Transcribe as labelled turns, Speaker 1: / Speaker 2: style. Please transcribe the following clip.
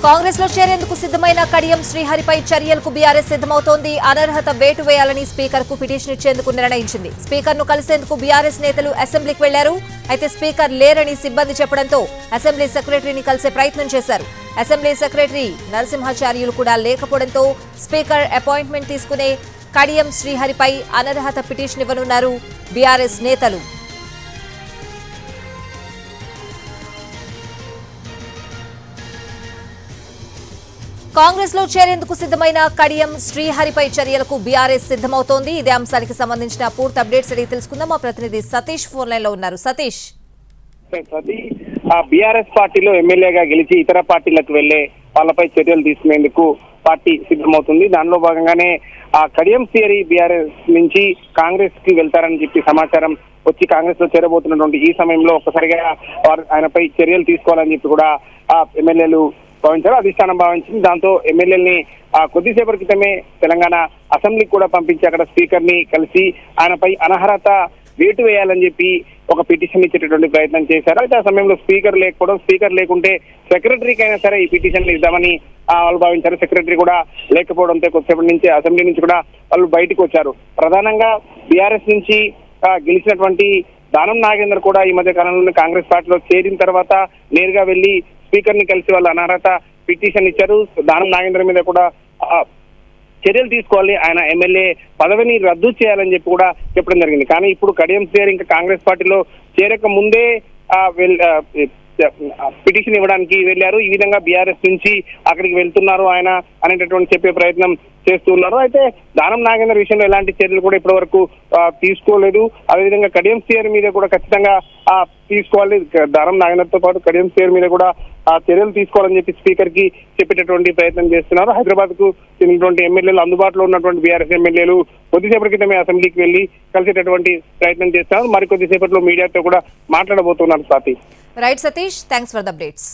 Speaker 1: కాంగ్రెస్ లో చేరేందుకు సిద్ధమైన కడియం శ్రీహరిపై చర్యలకు బీఆర్ఎస్ సిద్ధమవుతోంది. అనర్హత వేటు వేయాలని స్పీకర్ కు పిటిషన్ ఇచ్చేందుకు నిర్ణయించింది. స్పీకర్ ను కలిసేందుకు బీఆర్ఎస్ నేతలు అసెంబ్లీకి వెళ్లారు. అయితే స్పీకర్ లేరని సిబ్బంది చెప్పడంతో అసెంబ్లీ సెక్రటరీని కలిసే ప్రయత్నం చేశారు. అసెంబ్లీ సెక్రటరీ నరసింహాచార్యులు కూడా లేకపోవడంతో స్పీకర్ అపాయింట్మెంట్ తీసుకునే కడియం శ్రీహరిపై అనర్హత పిటిషన్ ఇవ్వనున్నారు బీఆర్ఎస్ నేతలు. కాంగ్రెస్ లో చేరేందుకు సిద్ధమైన కడియం శ్రీహరిపై చర్యలకు బీఆర్ఎస్ సిద్ధమవుతోంది. ఇదే అంశానికి సంబంధించిన పూర్తి అప్డేట్స్ అడిగి తెలుసుకుందాం. మా ప్రతినిధి సతీష్ ఫోన్ లైన్ లో ఉన్నారు. సతీష్,
Speaker 2: బీఆర్ఎస్ పార్టీలో ఎమ్మెల్యేగా గెలిచి ఇతర పార్టీలకు వెళ్లే వాళ్ళపై చర్యలు తీసుకునేందుకు పార్టీ సిద్ధమవుతుంది. దానిలో భాగంగానే కడియం శ్రీహరి బీఆర్ఎస్ నుంచి కాంగ్రెస్ కి వెళ్తారని చెప్పి సమాచారం వచ్చి కాంగ్రెస్ లో చేరబోతున్నటువంటి ఈ సమయంలో ఒక్కసారిగా ఆయనపై చర్యలు తీసుకోవాలని చెప్పి కూడా ఎమ్మెల్యేలు భావించారు, అధిష్టానం భావించింది. దాంతో ఎమ్మెల్యేలని కొద్దిసేపటి క్రితమే తెలంగాణ అసెంబ్లీకి కూడా పంపించి అక్కడ స్పీకర్ ని కలిసి ఆయనపై అనర్హత వేటు వేయాలని చెప్పి ఒక పిటిషన్ ఇచ్చేటటువంటి ప్రయత్నం చేశారు. అయితే ఆ సమయంలో స్పీకర్ లేకపోవడం, స్పీకర్ లేకుంటే సెక్రటరీకి అయినా సరే ఈ పిటిషన్లు ఇద్దామని వాళ్ళు భావించారు. సెక్రటరీ కూడా లేకపోవడంతో కొద్దిసేపటి నుంచి అసెంబ్లీ నుంచి కూడా వాళ్ళు బయటకు వచ్చారు. ప్రధానంగా బీఆర్ఎస్ నుంచి గెలిచినటువంటి దానం నాగేందర్ కూడా ఈ మధ్య కాలంలో కాంగ్రెస్ పార్టీలో చేరిన తర్వాత నేరుగా వెళ్లి స్పీకర్ ని కలిసి వాళ్ళు అనర్హత పిటిషన్ ఇచ్చారు. దానం నాగేందర్ మీద కూడా చర్యలు తీసుకోవాలి, ఆయన ఎమ్మెల్యే పదవిని రద్దు చేయాలని చెప్పి కూడా చెప్పడం జరిగింది. కానీ ఇప్పుడు కడియం శ్రీహరి ఇంకా కాంగ్రెస్ పార్టీలో చేరక ముందే పిటిషన్ ఇవ్వడానికి వెళ్లారు. ఈ విధంగా బీఆర్ఎస్ నుంచి అక్కడికి వెళ్తున్నారు ఆయన అనేటటువంటి చెప్పే ప్రయత్నం చేస్తున్నారు. అయితే దానం నాగేందర్ విషయంలో ఎలాంటి చర్యలు కూడా ఇప్పటి వరకు తీసుకోలేదు. అదేవిధంగా కడియం శ్రీహరి మీద కూడా ఖచ్చితంగా తీసుకోవాలి, దానం నాగేందర్ తో పాటు కడియం శ్రీహరి మీద కూడా చర్యలు తీసుకోవాలని చెప్పి స్పీకర్ కి చెప్పేటటువంటి ప్రయత్నం చేస్తున్నారు. హైదరాబాద్ కు చెందినటువంటి ఎమ్మెల్యేలు, అందుబాటులో ఉన్నటువంటి బీఆర్ఎస్ ఎమ్మెల్యేలు కొద్దిసేపటి క్రితమే అసెంబ్లీకి వెళ్లి కలిసేటటువంటి ప్రయత్నం చేస్తున్నారు. మరికొద్దిసేపట్లో మీడియాతో కూడా మాట్లాడబోతున్నారు. Swathi.
Speaker 1: Right Satish, thanks for the updates.